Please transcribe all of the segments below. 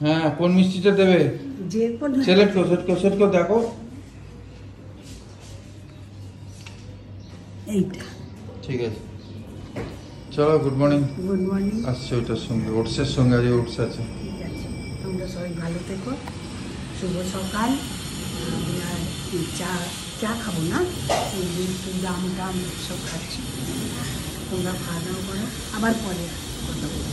হ্যাঁ, কোন মিষ্টিটা দেবে? যে কোন সিলেক্ট করো দেখো। এইটা ঠিক আছে, চলো। Good morning. Good morning. আসছে ওইটার সঙ্গে, ওটসের সঙ্গে আজ ওটস আছে। ঠিক আছে, তোমরা সবাই ভালো থেকো। শুভ সকাল। আমি আর চা খাবো না, একটু জাম টাম সব খাচ্ছি। তোমরা খাওয়া দাওয়া করো, আবার পরে কথা বলবো।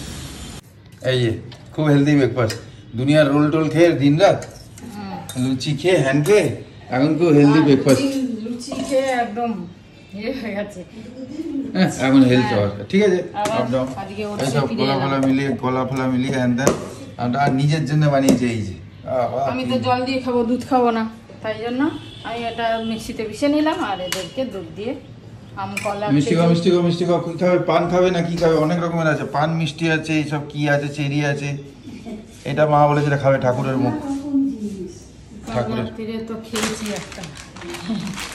এই যে খুব হেলদি ব্রেকফাস্ট, দুনিয়ার রোল টোল খেয়ে দিন রাত, লুচি খেয়ে হ্যান খেয়ে এখন খুব হেলদি ব্রেকফাস্ট। লুচি খেয়ে একদম হয়ে গেছে। হ্যাঁ, এখন হেলথ ঠিক আছে। আপ ডাউন আজকে এইসব গলা ফলা মিলিয়ে হ্যান দেন। আর নিজের জন্য বানিয়েছে এই যে। আমি তো জল দিয়ে খাবো, দুধ খাবো না, তাই জন্য আমি এটা মিক্সিতে পিষে নিলাম আর এদেরকে দুধ দিয়ে আম কলা মিষ্টি খাও কি খাবে? পান খাবে না কি খাবে? অনেক রকমের আছে, পান মিষ্টি আছে, এইসব কি আছে, চেরি আছে। এটা মা বলেছে এটা খাবে, ঠাকুরের মুখ। ঠাকুরের তো খেয়েছি একটা,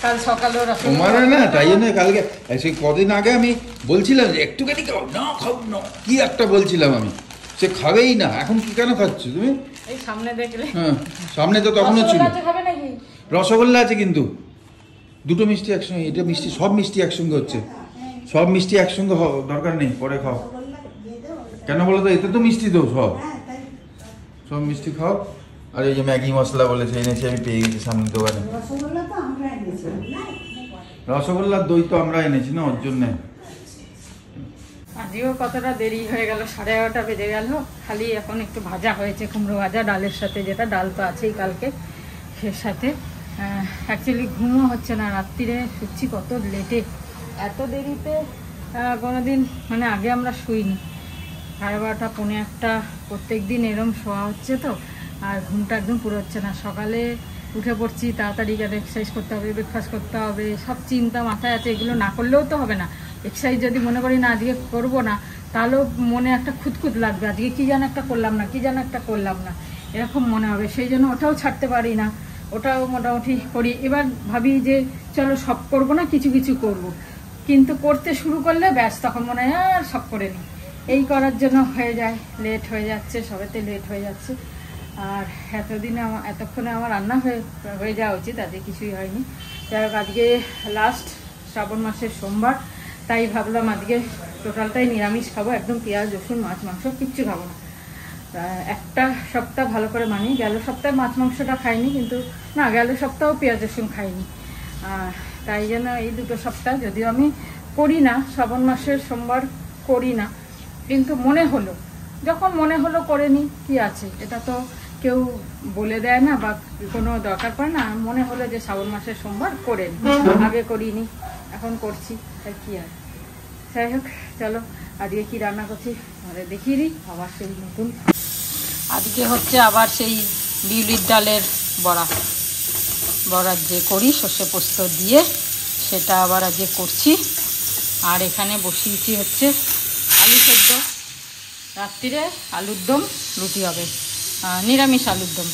কাল সকালেও তোমার না, তাই জন্য কালকে সেই কদিন আগে আমি বলছিলাম যে একটুখানি খাও না, খাও না, কি একটা বলছিলাম আমি, সে খাবেই না। এখন কি কেন খাচ্ছ তুমি? এই সামনে দেখলে। হ্যাঁ, সামনে তো তখনও ছিল। খাবে নাকি? রসগোল্লা আছে কিন্তু দুটো মিষ্টি একসঙ্গে। এটা মিষ্টি, সব মিষ্টি একসঙ্গে হচ্ছে। সব মিষ্টি একসঙ্গে দরকার নেই, পরে খাও। কেন বলো তো, এতে তো মিষ্টি তো সব মিষ্টি খাও। আর এই যে ম্যাগি মশলা বলেছে এনেছি, আমি পেয়ে গেছি সামনে দোকানে। রসগোল্লার দই তো আমরা এনেছি না, ওর জন্যে। আজকেও কতটা দেরি হয়ে গেল, 11:30 বেজে গেল। খালি এখন একটু ভাজা হয়েছে, কুমড়ো ভাজা ডালের সাথে, যেটা ডাল তো আছেই কালকে এর সাথে। অ্যাকচুয়ালি ঘুমও হচ্ছে না, রাত্রিরে শুচ্ছি কত লেটে, এত দেরিতে কোনোদিন মানে আগে আমরা শুইনি। 12:30 পৌনে 1 প্রত্যেক দিন এরম শোয়া হচ্ছে তো, আর ঘুমটা একদম পুরো হচ্ছে না। সকালে উঠে পড়ছি, তাড়াতাড়ি এক্সারসাইজ করতে হবে, ব্রেকফাস্ট করতে হবে, সব চিন্তা মাথায় আছে। এগুলো না করলেও তো হবে না। এক্সারসাইজ যদি মনে করি না আজকে করবো না, তাহলেও মনে একটা খুঁতখুত লাগবে, আজকে কী যেন একটা করলাম না, এরকম মনে হবে। সেই জন্য ওটাও ছাড়তে পারি না, ওটাও মোটামুটি করি। এবার ভাবি যে চলো সব করবো না, কিছু কিছু করব। কিন্তু করতে শুরু করলে ব্যাস তখন মনে হয় আর সব করে নিই। এই করার জন্য হয়ে যায়, লেট হয়ে যাচ্ছে, সবেতে লেট হয়ে যাচ্ছে। আর এতক্ষণে আমার রান্না হয়ে যাওয়া উচিত, আজকে কিছুই হয়নি। যাই হোক, আজকে লাস্ট শ্রাবণ মাসের সোমবার, তাই ভাবলাম আজকে টোটালটাই নিরামিষ খাবো, একদম পেঁয়াজ রসুন মাছ মাংস কিচ্ছু খাবো না। একটা সপ্তাহ ভালো করে মানি, গেল সপ্তাহে মাছ মাংসটা খাইনি, কিন্তু না, গেল সপ্তাহ পেঁয়াজ রসুন খাইনি। তাই জন্য এই দুটো সপ্তাহ যদিও আমি করি না, শ্রাবণ মাসের সোমবার করি না, কিন্তু যখন মনে হলো করে নিই, কি আছে, এটা তো কেউ বলে দেয় না বা কোনো দরকার পড়ে না। মনে হলো যে শ্রাবণ মাসের সোমবার করে নিই, আগে করিনি, এখন করছি, তাই কি আর। যাই হোক, চলো আজকে কি রান্না করছি আমাদের দেখিয়ে দিই। আবার সেই নতুন, আজকে হচ্ছে আবার সেই বিউলির ডালের বড়ার যে করি সর্ষে পোস্ত দিয়ে, সেটা আবার আজকে করছি। আর এখানে বসিয়েছি হচ্ছে আলু সেদ্ধ, রাত্রিরে আলুর দম, রুটি হবে, নিরামিষ আলুর দম।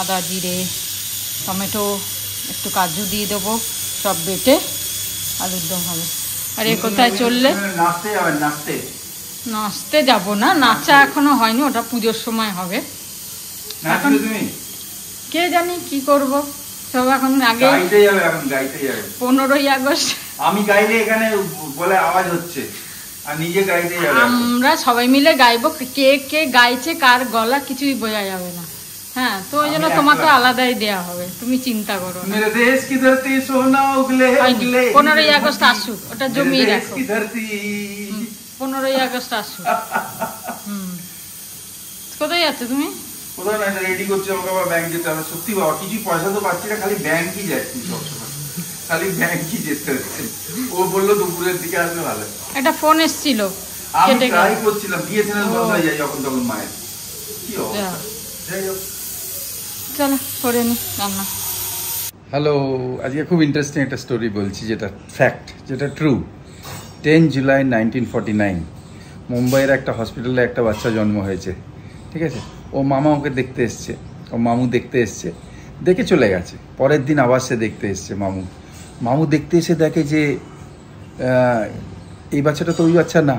আদা জিরে টমেটো একটু কাজু দিয়ে দেবো, সব বেটে আলুর দম হবে। আর এ কোথায় চললে? নাচতে যাব না, নাচা এখনো হয়নি, ওটা পুজোর সময় হবে। এখন কে জানি কি করব, সব এখন আগে 15ই আগস্ট আমি গাইলে এখানে বলে আওয়াজ হচ্ছে, আর নিজে গাইতে যাবে। আমরা সবাই মিলে গাইবো, কে কে গাইছে কার গলা কিছুই বোঝা যাবে না। হ্যাঁ, তো ওই জন্য তোমাকে আলাদাই দেয়া হবে, তুমি চিন্তা করো না। 15ই আগস্ট আসুক, ওটা জমিয়ে রাখো। 15ই আগস্ট আসুক। কোথায় যাচ্ছ তুমি? কোথাও না, রেডি করছি, আমাকে আবার ব্যাংক যেতে হবে। সত্যি বাবা, কিছু পয়সা তো পাচ্ছি না, খালি ব্যাংকই যাচ্ছি সবসময়, খালি ব্যাংকই যেতে হচ্ছে। ও বললো দুপুরের দিকে আসলে ভালো। একটা ফোন এসেছিল, আমি ট্রাই করছিলাম, বিএসএনএল বন্ধ হয়ে যায় যখন তখন মায়ের, কি অবস্থা। যাই হোক, চলো করে নি রান্না। হ্যালো, আজকে খুব ইন্টারেস্টিং একটা স্টোরি বলছি, যেটা ফ্যাক্ট, যেটা ট্রু। 10 জুলাই 1949 মুম্বাইয়ের একটা হসপিটালে একটা বাচ্চা জন্ম হয়েছে, ঠিক আছে। ও মামা ওকে দেখতে এসছে, ও মামু দেখতে এসছে, দেখে চলে গেছে। পরের দিন আবার সে দেখতে এসছে, মামু দেখতে এসে দেখে যে এই বাচ্চাটা তো ওই বাচ্চা না।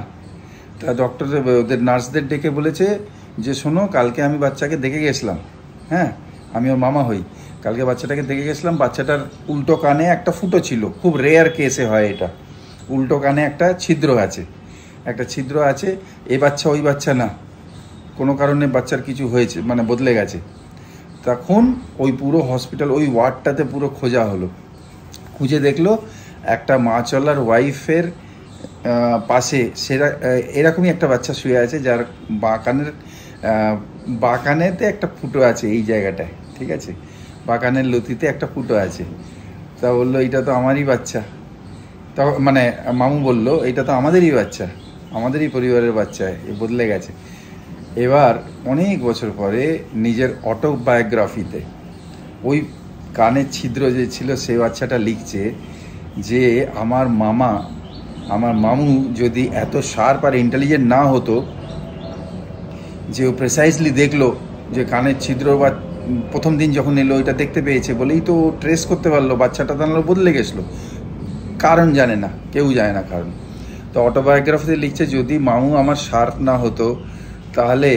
তা ডক্টর ওদের নার্সদের ডেকে বলেছে যে শোনো কালকে আমি বাচ্চাকে দেখে গেছিলাম, হ্যাঁ আমি ওর মামা হই, কালকে বাচ্চাটাকে দেখে গেছিলাম, বাচ্চাটার উল্টো কানে একটা ফুটো ছিল, খুব রেয়ার কেসে হয় এটা, উল্টো কানে একটা ছিদ্র আছে, এ বাচ্চা ওই বাচ্চা না, কোনো কারণে বাচ্চার কিছু হয়েছে, মানে বদলে গেছে। তখন ওই পুরো হসপিটাল ওই ওয়ার্ডটাতে পুরো খোঁজা হলো, খুঁজে দেখলো একটা মাছওয়ালার ওয়াইফের পাশে এরকমই একটা বাচ্চা শুয়ে আছে, যার বাঁকানেতে একটা ফুটো আছে এই জায়গাটায়, ঠিক আছে, বাঁকানের লতিতে একটা ফুটো আছে। তা বললো এটা তো আমারই বাচ্চা, তা মানে মামু বললো এটা তো আমাদেরই বাচ্চা, আমাদেরই পরিবারের বাচ্চা, এ বদলে গেছে। এবার অনেক বছর পরে নিজের অটোবায়োগ্রাফিতে ওই কানের ছিদ্র যে ছিল সেই বাচ্চাটা লিখছে যে আমার মামু যদি এত শার্প আর ইন্টেলিজেন্ট না হতো যে ও প্রেসাইজলি দেখলো যে কানের ছিদ্র, বা প্রথম দিন যখন এলো ওইটা দেখতে পেয়েছে বলেই তো ট্রেস করতে পারলো বাচ্চাটা, তাহলে বদলে গেছিলো, কারণ জানে না, কেউ জানে না কারণ। তো অটোবায়োগ্রাফিতে লিখছে যদি মামু আমার শার্প না হতো তাহলে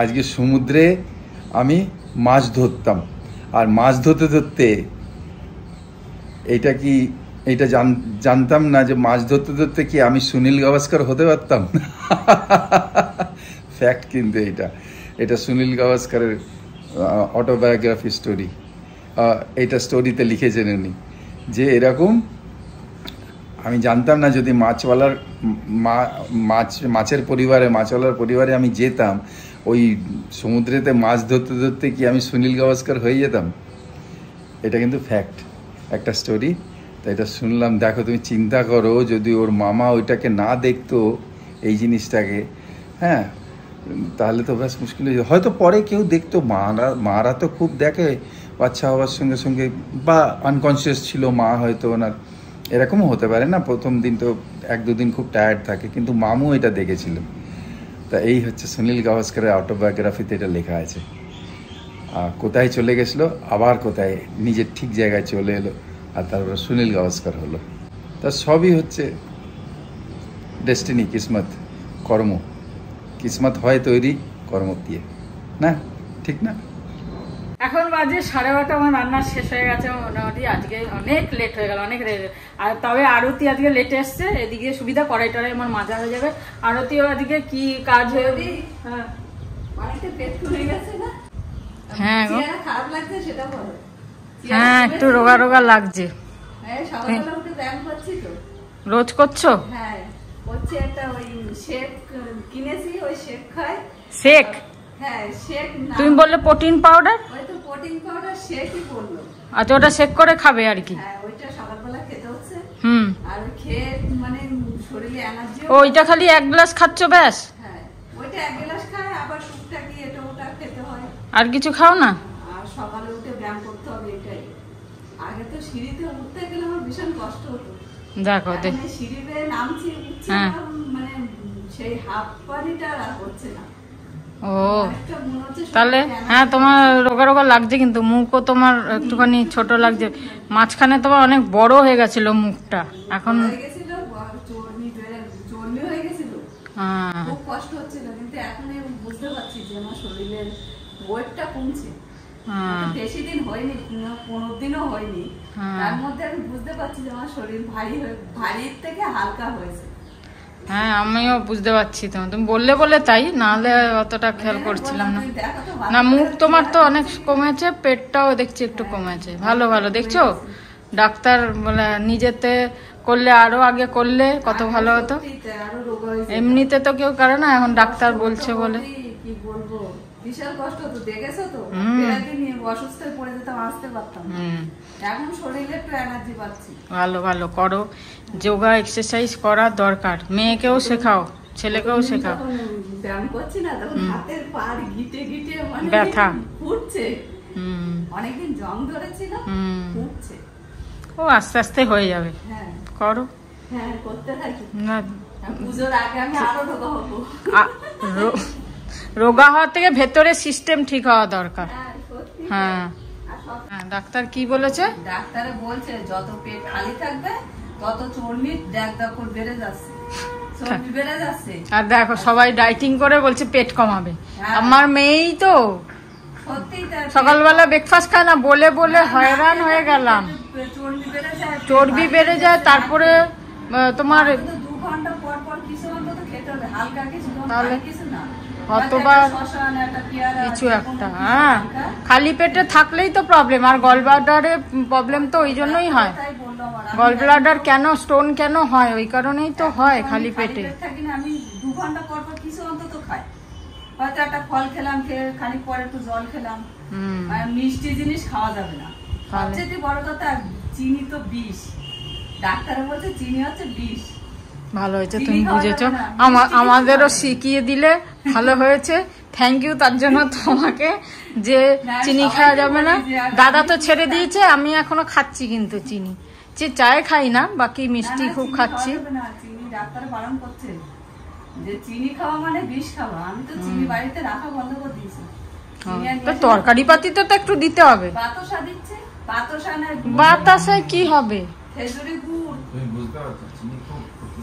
আজকে সমুদ্রে আমি মাছ ধরতাম, আর মাছ ধরতে এইটা জানতাম না যে মাছ ধরতে কি আমি সুনীল গাভাস্কর হতে পারতাম। ফ্যাক্ট কিন্তু এটা সুনীল গাভাস্করের অটোবায়োগ্রাফি স্টোরি, এইটা স্টোরিতে লিখেছেন উনি যে এরকম আমি জানতাম না যদি মাছের পরিবারে আমি যেতাম, ওই সমুদ্রেতে মাছ ধরতে কি আমি সুনীল গাভাস্কর হয়ে যেতাম। এটা কিন্তু ফ্যাক্ট, একটা স্টোরি। তো এটা শুনলাম, দেখো তুমি চিন্তা করো যদি ওর মামা ওইটাকে না দেখতো এই জিনিসটাকে, হ্যাঁ তাহলে তো ব্যাস মুশকিল হয়ে যেত। হয়তো পরে কেউ দেখতো, মারা তো খুব দেখে বাচ্চা হওয়ার সঙ্গে সঙ্গে, বা আনকনসিয়াস ছিল মা, হয়তো ওনার এরকমও হতে পারে না, প্রথম দিন তো 1-2 দিন খুব টায়ার্ড থাকে, কিন্তু মামু এটা দেখেছিল। তা এই হচ্ছে সুনীল গাভাস্করের অটোবায়োগ্রাফিতে এটা লেখা আছে। কোথায় চলে গেছিলো, আবার কোথায় নিজের ঠিক জায়গায় চলে এলো, আর তারপর সুনীল গাভাস্কর হলো। তা সবই হচ্ছে ডেস্টিনি, কিসমত, কর্ম। কিসমত হয় তৈরি কর্ম দিয়ে, না ঠিক না? এখন বাজে 12:30, আমার রান্না শেষ হয়ে গেছে মোটামুটি। আজকে অনেক লেট হয়ে গেল, অনেক লেট। আর তবে আরতি আজকে লেটে এসছে, এদিকে সুবিধা, কড়াই টড়াই আমার মাজা হয়ে যাবে। আরতিও আজকে কি কাজ হয়ে, হ্যাঁ হ্যাঁ খারাপ লাগছে সেটা বলো। হ্যাঁ একটু রোগা রোগা লাগছে। সকালবেলা উঠে ব্যায়াম করছি তো। রোজ করছো? হ্যাঁ করছি, একটা ওই শেক কিনেছি, ওই শেক খাই। শেক? হ্যাঁ শেক। তুমি বললে প্রোটিন পাউডার? ওই তো প্রোটিন পাউডার শেকই বললো। আচ্ছা ওটা শেক করে খাবে আর কি? হ্যাঁ ওইটা সকালবেলা খেতে হচ্ছে। আর খেয়ে মানে শরীরে এনার্জি। ওইটা খালি 1 গ্লাস খাচ্ছ ব্যাস? হ্যাঁ ওইটা 1 গ্লাস খায়, আবার শুকটা কি এটা ওটা খেতে হয়। আর কিছু খাও না? আর সকালে উঠে ব্যায়াম করতে হবে, এটাই। আগে তো সিঁড়িতে উঠতে গেলে আমার ভীষণ কষ্ট হতো। দেখো সিঁড়িতে নামছি, উঠছি, মানে সেই হাফ পানিটা আর হচ্ছে না। ও তাহলে হ্যাঁ তোমার রোগা রোগা লাগছে, কিন্তু মুখও তোমার একটুখানি ছোট লাগছে। মাঝখানে তোমার অনেক বড় হয়ে গেছিল মুখটা, এখন খুব কষ্ট হচ্ছিল, কিন্তু এখন বুঝতে পারছি যে আমার শরীরের ওয়েটটা কমছে। বেশি দিন হয়নি, 15 দিনও হয়নি, তার মধ্যে আমি বুঝতে পারছি যে আমার শরীর ভারী থেকে হালকা হয়েছে। হ্যাঁ আমিও বুঝতে পারছি, তুমি বললে তাই, নাহলে অতটা খেয়াল করছিলাম না। না মুখ তোমার তো অনেক কমেছে, পেটটাও দেখছি একটু কমেছে। ভালো ভালো দেখছো, ডাক্তার বলে নিজেতে করলে আরো আগে করলে কত ভালো হতো। এমনিতে তো কেউ করে না, এখন ডাক্তার বলছে বলে। কি বলবো, বিশাল কষ্ট হতো, দেখেছো তো, অসুস্থ হয়ে পড়ে যেতাম, আসতে পারতাম। এখন শরীরে একটু এনার্জি পাচ্ছি। ভালো ভালো করো, যোগা এক্সারসাইজ করার দরকার। মেয়েকেও শেখাও, ছেলেকেও শেখাও। ব্যায়াম করছি না তখন হাতের পাড় ঘিটে ঘিটে মানে ব্যথা ফুটছে। অনেকদিন জং ধরেছিল, ফুটছে। ও আস্তে আস্তে হয়ে যাবে। হ্যাঁ করো। হ্যাঁ করতে থাকি। না পুজোর আগে আমি আরো রোগা হবো। রোগা হওয়া থেকে ভেতরে সিস্টেম ঠিক হওয়া দরকার। হ্যাঁ ডাক্তার কি বলেছে? ডাক্তারে বলছে যত পেট খালি থাকবে তত চর্বি দেখ বেড়ে যাচ্ছে। চর্বি বেড়ে যাচ্ছে। আর দেখো সবাই ডাইটিং করে বলছে পেট কমাবে, আমার মেয়েই তো সকালবেলা ব্রেকফাস্ট খায় না বলে বলে হয়রান হয়ে গেলাম। চর্বি বেড়ে যায়, তারপরে তোমার 2 ঘন্টা পর পর কিছু অন্তত খেতে হবে, হালকা কিছু, তাহলে কিছু না, কতবার কিছু একটা। হ্যাঁ, খালি পেটে থাকলেই তো প্রবলেম, আর গল ব্লাডারে প্রবলেম তো ওই জন্যই হয়। গল ব্লাডার কেন, স্টোন কেন হয়, ওই কারণেই তো হয় খালি পেটে। আমি 2 ঘন্টা পর পর কিছু অন্তত খাই, হয়তো একটা ফল খেলাম, খেয়ে খানিক পরে একটু জল খেলাম। মিষ্টি জিনিস খাওয়া যাবে না। সবচেয়ে বড় কথা, চিনি তো বিষ, ডাক্তার বলছে চিনি হচ্ছে বিষ। ভালো হয়েছে তুমি বুঝেছো, আমাদেরও শিখিয়ে দিলে ভালো হয়েছে। থ্যাংক ইউ তার জন্য তোমাকে, যে চিনি খাওয়া যাবে না। দাদা তো ছেড়ে দিয়েছে, আমি এখনো খাচ্ছি কিন্তু চিনি, যে চায় খাই না, বাকি মিষ্টি খুব খাচ্ছি। চিনি ডাক্তার বারণ করছে যে চিনি খাওয়া মানে বিষ খাওয়া। আমি তো চিনি বাড়িতে রাখা বন্ধ করে দিয়েছি। তরকারি পাতিতে তো একটু দিতে হবে। বাতাসা দিচ্ছে, বাতাসায় কি হবে? খেজুরি গুড়।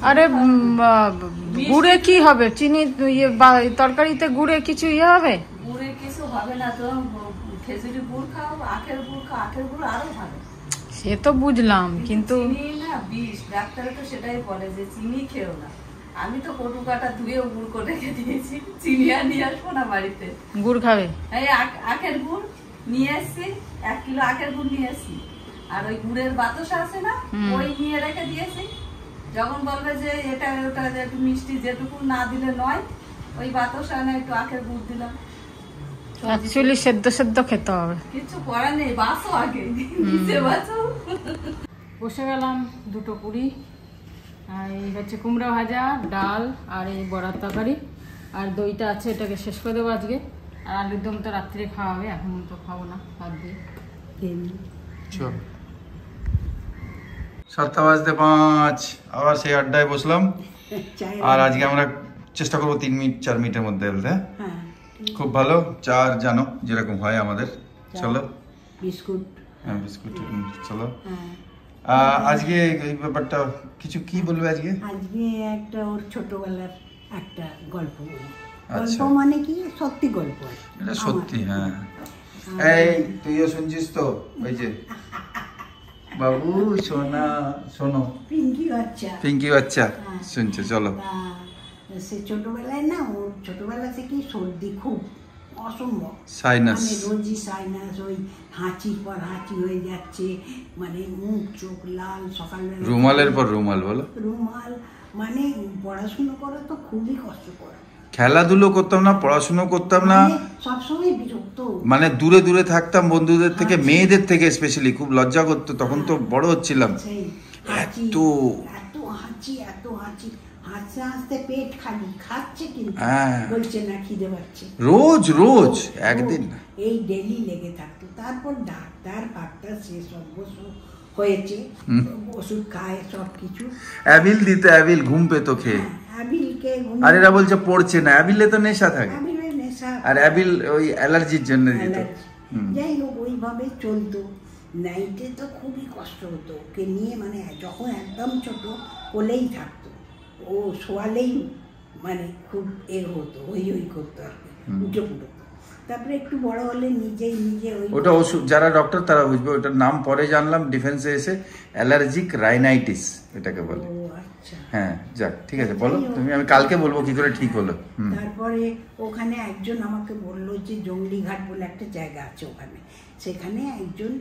আরে গুড়ে কি হবে? চিনি তরকারিতে গুড়ে কিছু ইয়ে হবে? গুড়ে কিছু হবে না তো, খেজুরি গুড় খাও, আখের গুড় খাও, আখের গুড় আরো ভালো। সে তো বুঝলাম, কিন্তু চিনি না বিষ, ডাক্তার তো সেটাই বলে যে চিনি খেও না। আমি তো কটু কাটা ধুয়ে গুড় করে রেখে দিয়েছি, চিনি আর নিয়ে আসবো না বাড়িতে। গুড় খাবে? এই আখের গুড় নিয়ে এসছি, 1 কিলো আখের গুড় নিয়ে এসছি, আর ওই গুড়ের বাতাসা আছে না, ওই নিয়ে রেখে দিয়েছি। যখন বলবে যে এটা ওটা একটু মিষ্টি যেটুকু না দিলে নয়, ওই বাতাসা না একটু আখের গুড় দিলাম। অ্যাকচুয়ালি সেদ্ধ সেদ্ধ খেতে হবে, কিছু করার নেই, বাঁচো আগে, নিজে বাঁচো। বসে গেলাম 2:20। আর এই হচ্ছে কুমড়া ভাজা, ডাল, আর এই বড়ার তরকারি, আর দইটা আছে, এটাকে শেষ করে দেবো আজকে। আর আলুর দম তো রাত্রে খাওয়া হবে, এখন তো খাবো না, ভাত দিয়ে। 7:05 আবার সেই আড্ডায় বসলাম। আর আজকে আমরা চেষ্টা করবো 3 মিনিট 4 মিনিটের মধ্যে বলতে। খুব ভালো চা জানো যেরকম হয় আমাদের। চলো বিস্কুট, হ্যাঁ বিস্কুট, চলো। আজকে এই ব্যাপারটা কিছু কি বলবে আজকে? আজকে একটা ওর ছোটবেলার একটা গল্প বলি। গল্প মানে কি, সত্যি গল্প, এটা সত্যি। হ্যাঁ, এই তুইও শুনছিস তো? ওই যে বাবু সোনা, শোনো, পিঙ্কি বাচ্চা শুনছে। চলো। সে ছোটবেলায় না, ওর ছোটবেলা থেকে সর্দি খুব অসম্ভব, সাইনাস, রোজই সাইনাস, ওই হাঁচির পর হাঁচি হয়ে যাচ্ছে, মানে মুখ চোখ লাল, সকালবেলা রুমালের পর রুমাল, বলো রুমাল, মানে পড়াশুনো করা তো খুবই কষ্টকর। খেলাধুলো করতাম না, পড়াশুনো করতাম না, সবসময় বিরক্ত, মানে দূরে দূরে থাকতাম বন্ধুদের থেকে, মেয়েদের থেকে স্পেশালি খুব লজ্জা করতো, তখন তো বড় হচ্ছিলাম। এত এত হাঁচি, এত হাঁচি, হাসতে হাসতে পেট খালি, খাচ্ছে কিন্তু বলছে না খিদে পাচ্ছে, রোজ রোজ একদিন এই ডেলি লেগে থাকতো। তারপর ডাক্তার শেষ অভ্যস্ত হয়েছে, ওষুধ খায় সবকিছু। অ্যাবিল দিতে, অ্যাবিল ঘুম পেতো খেয়ে। আর এরা বলছে পড়ছে না, অ্যাবিলে তো নেশা থাকে, আর অ্যাবিল ওই অ্যালার্জির জন্য দিত। যাই হোক, ওইভাবে চলতো। নাইটে তো খুবই কষ্ট হতো ওকে নিয়ে, মানে যখন একদম ছোট কোলেই থাকতো, ও শোয়ালেই মানে খুব হতো, ওই করতো আর কি, উঠে পড়তো। তারপরে একটু বড় হলে নিজেই নিজে ওটা ওষুধ, যারা ডক্টর তারা বুঝবে, ওটার নাম পরে জানলাম ডিফেন্সে এসে, অ্যালার্জিক রাইনাইটিস এটাকে বলে। হ্যাঁ যাক, ঠিক আছে বলো তুমি, আমি কালকে বলবো কি করে ঠিক হলো। তারপরে ওখানে একজন আমাকে বললো যে জঙ্গলিঘাট বলে একটা জায়গা আছে ওখানে, সেখানে একজন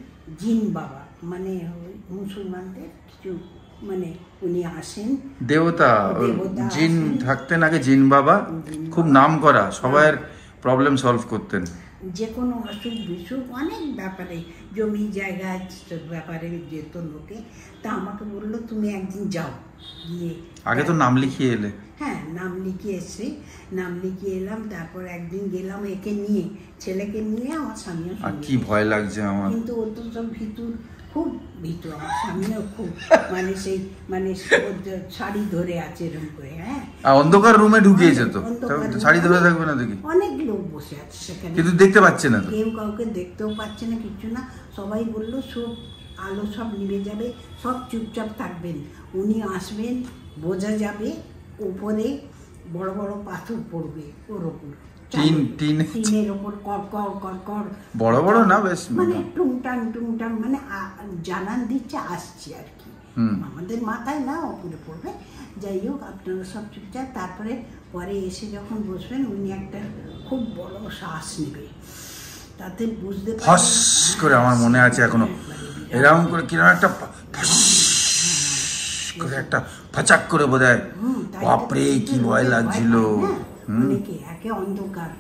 জিন বাবা, মানে মুসলমানদের কিছু, মানে উনি আসেন, দেবতা, জিন থাকতেন আগে, জিন বাবা খুব নাম করা, সবার প্রবলেম সলভ করতেন, যে কোনো অসুখ বিসুখ অনেক ব্যাপারে, জমি জায়গা ব্যাপারে যেত লোকে। তা আমাকে বললো তুমি একদিন যাও, গিয়ে আগে তো নাম লিখিয়ে এলে। হ্যাঁ, নাম লিখিয়ে এসে, নাম লিখিয়ে এলাম। তারপর একদিন গেলাম একে নিয়ে, ছেলেকে নিয়ে, আমার স্বামীও, আর কি ভয় লাগছে আমার, কিন্তু ও তো সব ভিতুর, খুব ভিতু, আমার স্বামীও খুব, মানে সেই মানে শাড়ি ধরে আছে এরকম করে। হ্যাঁ, অন্ধকার রুমে ঢুকিয়েছে তো, শাড়ি ধরে থাকবে না দেখি, অনেক লোক বসে আছে সেখানে, কিন্তু দেখতে পাচ্ছে না তো, কেউ কাউকে দেখতেও পাচ্ছে না, কিছু না। সবাই বললো সব আলো সব নিভে যাবে, সব চুপচাপ থাকবেন, উনি আসবেন, বোঝা যাবে উপরে বড় বড় পাথর পড়বে ওর ওপর, টিনের ওপর কর কর কর কর, বড় বড় না বেশ, মানে টুংটাং টুংটাং, মানে জানান দিচ্ছে আসছে আর কি, আমাদের মাথায় না ওপরে পড়বে। যাই হোক, আপনারা সব চুপচাপ। তারপরে পরে এসে যখন বসবেন উনি একটা খুব বড় শ্বাস নেবে, তাতে বুঝতে ফস করে, আমার মনে আছে এখনো, এরকম করে কিরকম একটা করে একটা ফাচাক করে বোধহয়, বাপরে কি ভয় লাগছিল। একে অন্ধকার,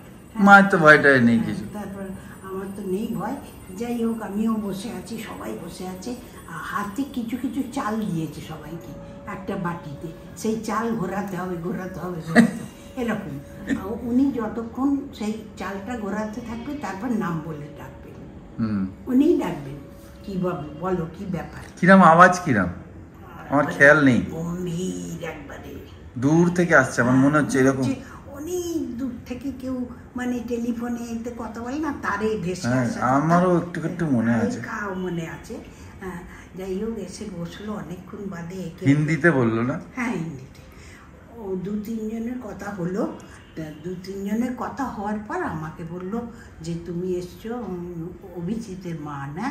মায়ের তো ভয়টাই নেই কিছু। তারপর আমার তো নেই ভয়। যাই হোক, আমিও বসে আছি, সবাই বসে আছে, হাতে কিছু কিছু চাল দিয়েছে সবাইকে একটা বাটিতে, সেই চাল ঘোরাতে হবে ঘোরাতে হবে এরকম। উনি যতক্ষণ সেই চালটা ঘোরাতে থাকবে তারপর নাম বলে ডাকবেন, উনিই ডাকবেন। কি বলো, কি ব্যাপার? কিরম আওয়াজ, কিরম আমার খেয়াল নেই, গম্ভীর একবারে দূর থেকে আসছে, আমার মনে হচ্ছে এরকম অনেক দূর থেকে কেউ, মানে টেলিফোনে কথা বলে না, তারে ভেসে আসে। আমারও একটু একটু মনে আছে, মনে আছে। যাই হোক, এসে বসলো অনেকক্ষণ বাদে। হিন্দিতে বললো না? হ্যাঁ, হিন্দিতে। ও 2-3 জনের কথা হলো, 2-3 জনের কথা হওয়ার পর আমাকে বললো যে তুমি এসছো অভিজিতের মা না,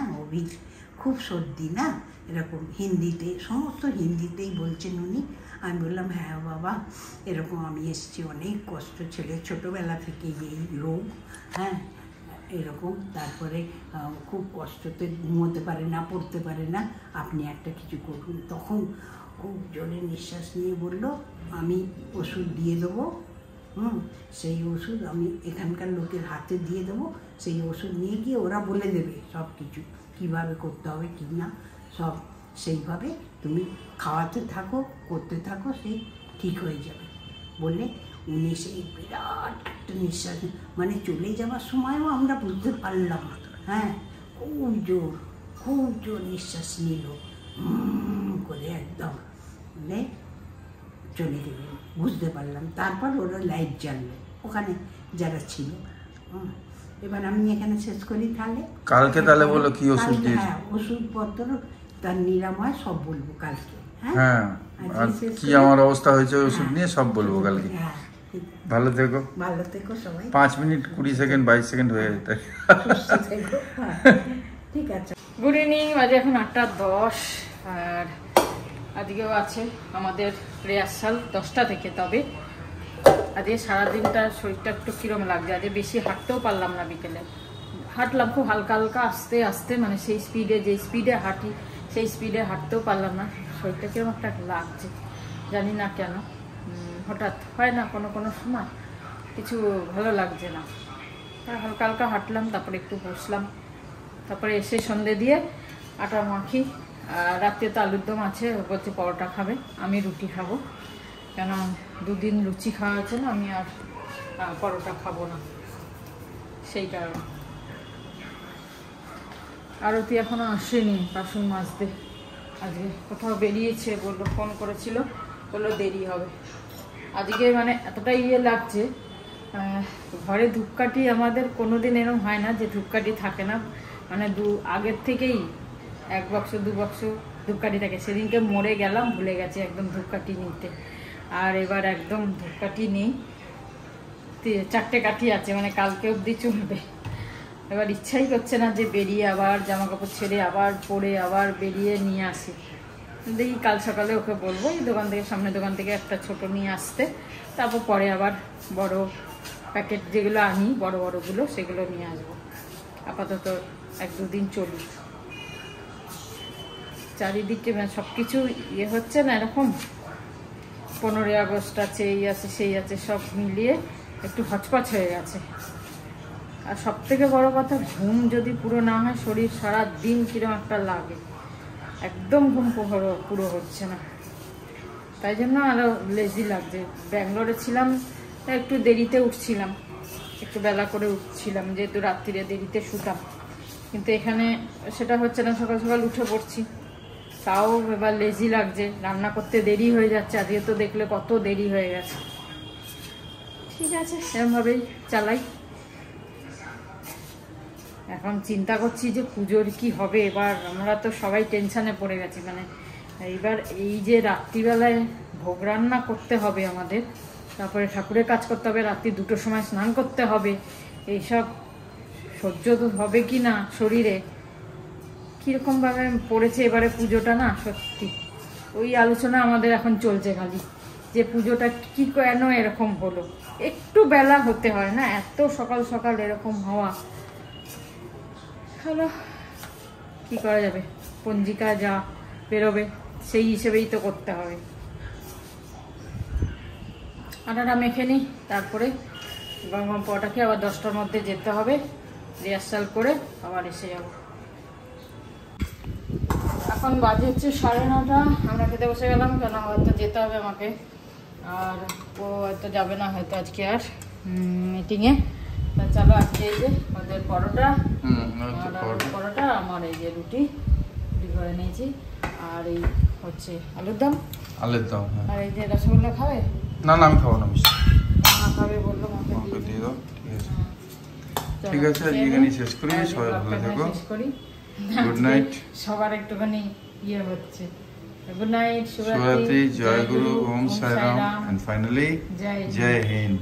খুব সর্দি না, এরকম হিন্দিতে, সমস্ত হিন্দিতেই বলছেন উনি। আমি বললাম হ্যাঁ বাবা, এরকম আমি এসছি, অনেক কষ্ট, ছেলে ছোটোবেলা থেকে এই রোগ, হ্যাঁ এরকম, তারপরে খুব কষ্টতে ঘুমোতে পারে না, পড়তে পারে না, আপনি একটা কিছু করুন। তখন খুব জোরে নিঃশ্বাস নিয়ে বলল আমি ওষুধ দিয়ে দেবো, সেই ওষুধ আমি এখানকার লোকের হাতে দিয়ে দেবো, সেই ওষুধ নিয়ে গিয়ে ওরা বলে দেবে সব কিছু, কীভাবে করতে হবে কী না, সব সেইভাবে তুমি খাওয়াতে থাকো, করতে থাকো, সেই ঠিক হয়ে যাবে বলে উনি সেই বিরাট একটা নিঃশ্বাস, মানে চলে যাওয়ার সময়ও আমরা বুঝতে পারলাম, হ্যাঁ খুব জোর নিঃশ্বাস নিল করে, একদম মানে চলে গেল, বুঝতে পারলাম। তারপর ওরা লাইট জ্বাললো ওখানে যারা ছিল। এবার আমি এখানে শেষ করি তাহলে। কালকে তাহলে বলো কি ওষুধ দিয়েছে? হ্যাঁ, ওষুধপত্র তার নিরাময় সব বলবো কালকে। হ্যাঁ, আর কি আমার অবস্থা হয়েছে ওষুধ নিয়ে সব বলবো কালকে। ভালো থেকো, ভালো থেকো সবাই। 5 মিনিট 20 সেকেন্ড 22 সেকেন্ড হয়ে যেতে, ঠিক আছে। গুড ইভিনিং, বাজে এখন 8:10, আর আজকেও আছে আমাদের রিহার্সাল 10টা থেকে। তবে আজকে সারাদিনটা শরীরটা একটু কিরম লাগছে, আজকে বেশি হাঁটতেও পারলাম না, বিকেলে হাঁটলাম খুব হালকা হালকা, আস্তে আস্তে, মানে সেই স্পিডে, যে স্পিডে হাঁটি সেই স্পিডে হাঁটতেও পারলাম না, শরীরটা কিরম একটা লাগছে, জানি না কেন, হঠাৎ হয় না কোনো কোনো সময়, কিছু ভালো লাগছে না, তাই হালকা হালকা হাঁটলাম, তারপরে একটু বসলাম, তারপরে এসে সন্ধে দিয়ে আটা মাখি, রাত্রে তো আলুর দম আছে, বলছে পরোটা খাবে, আমি রুটি খাবো, কেন 2 দিন লুচি খাওয়া হয়েছে না, আমি আর পরোটা খাবো না, সেই কারণে। আরতি এখনো আসেনি, বাসন মাজতে, আজকে কোথাও বেরিয়েছে, বললো, ফোন করেছিল, বললো দেরি হবে। আজকে মানে এতটা লাগছে, ঘরে ধূপকাঠি আমাদের কোনোদিন এরকম হয় না যে ধূপকাঠি থাকে না, মানে আগের থেকেই 1 বাক্স 2 বাক্স ধূপকাঠি থাকে। সেদিনকে মরে গেলাম, ভুলে গেছে একদম ধূপকাঠি নিতে, আর এবার একদম ধূপকাঠি নেই, 4টে কাঠি আছে, মানে কালকে অবধি চলবে। এবার ইচ্ছাই করছে না যে বেরিয়ে আবার জামা কাপড় ছেড়ে আবার পরে আবার বেরিয়ে নিয়ে আসি, দেখি কাল সকালে ওকে বলবো এই দোকান থেকে, সামনের দোকান থেকে একটা ছোট নিয়ে আসতে, তারপর পরে আবার বড় প্যাকেট যেগুলো আনি বড় বড়গুলো সেগুলো নিয়ে আসবো। আপাতত 1-2 দিন চলি, চারিদিকে সব কিছু হচ্ছে না এরকম, 15ই আগস্ট আছে, এই আছে সেই আছে, সব মিলিয়ে একটু হচপচ হয়ে গেছে। আর সব থেকে বড় কথা, ঘুম যদি পুরো না হয়, শরীর সারা দিন কিরকম একটা লাগে, একদম ঘুম পুরো হচ্ছে না, তাই জন্য আরও লেজি লাগছে। ব্যাঙ্গালোরে ছিলাম, একটু দেরিতে উঠছিলাম, একটু বেলা করে উঠছিলাম, যেহেতু রাত্রিরে দেরিতে শুতাম, কিন্তু এখানে সেটা হচ্ছে না, সকাল সকাল উঠে পড়ছি, তাও এবার লেজি লাগছে, রান্না করতে দেরি হয়ে যাচ্ছে, আজকে তো দেখলে কত দেরি হয়ে গেছে। ঠিক আছে, এরমভাবেই চালাই। এখন চিন্তা করছি যে পুজোর কি হবে, এবার আমরা তো সবাই টেনশানে পড়ে গেছি, মানে এইবার এই যে রাত্রিবেলায় ভোগ রান্না করতে হবে আমাদের, তারপরে ঠাকুরের কাজ করতে হবে, রাত্রি 2টোর সময় স্নান করতে হবে, এইসব সহ্য তো হবে কি না শরীরে, কীরকমভাবে পড়েছে এবারে পুজোটা না, সত্যি ওই আলোচনা আমাদের এখন চলছে খালি, যে পুজোটা কি কেন এরকম হলো। একটু বেলা হতে হয় না, এত সকাল সকাল এরকম হওয়া হলো, কি করা যাবে, পঞ্জিকা যা বেরোবে সেই হিসেবেই তো করতে হবে। আটাটা মেখে নিই, তারপরে গরম গরম পরোটাকে আবার 10টার মধ্যে যেতে হবে, রিহার্সাল করে আবার এসে যাব। এখন বাজে হচ্ছে 9:30, আমরা খেতে বসে গেলাম, কেন হয়তো যেতে হবে আমাকে, আর ও হয়তো যাবে না হয়তো আজকে আর মিটিংয়ে। তা চলো আজকে এই যে ওদের পরোটা, পরোটা আমার এই যে রুটি করে নিয়েছি, আর এই হচ্ছে আলুর দম, আর এই যে রসগোল্লা খাবে? না না আমি খাবো না, মা খাবে বললো, মাকে দিয়ে দাও। ঠিক আছে, আজকে এখানে শেষ করি, সবাই ভালো থেকো, গুড নাইট। সবার একটুখানি ইয়ে হচ্ছে, গুড নাইট, শুভরাত্রি, জয় গুরু, ওম সাই রাম, এন্ড ফাইনালি জয় হিন্দ।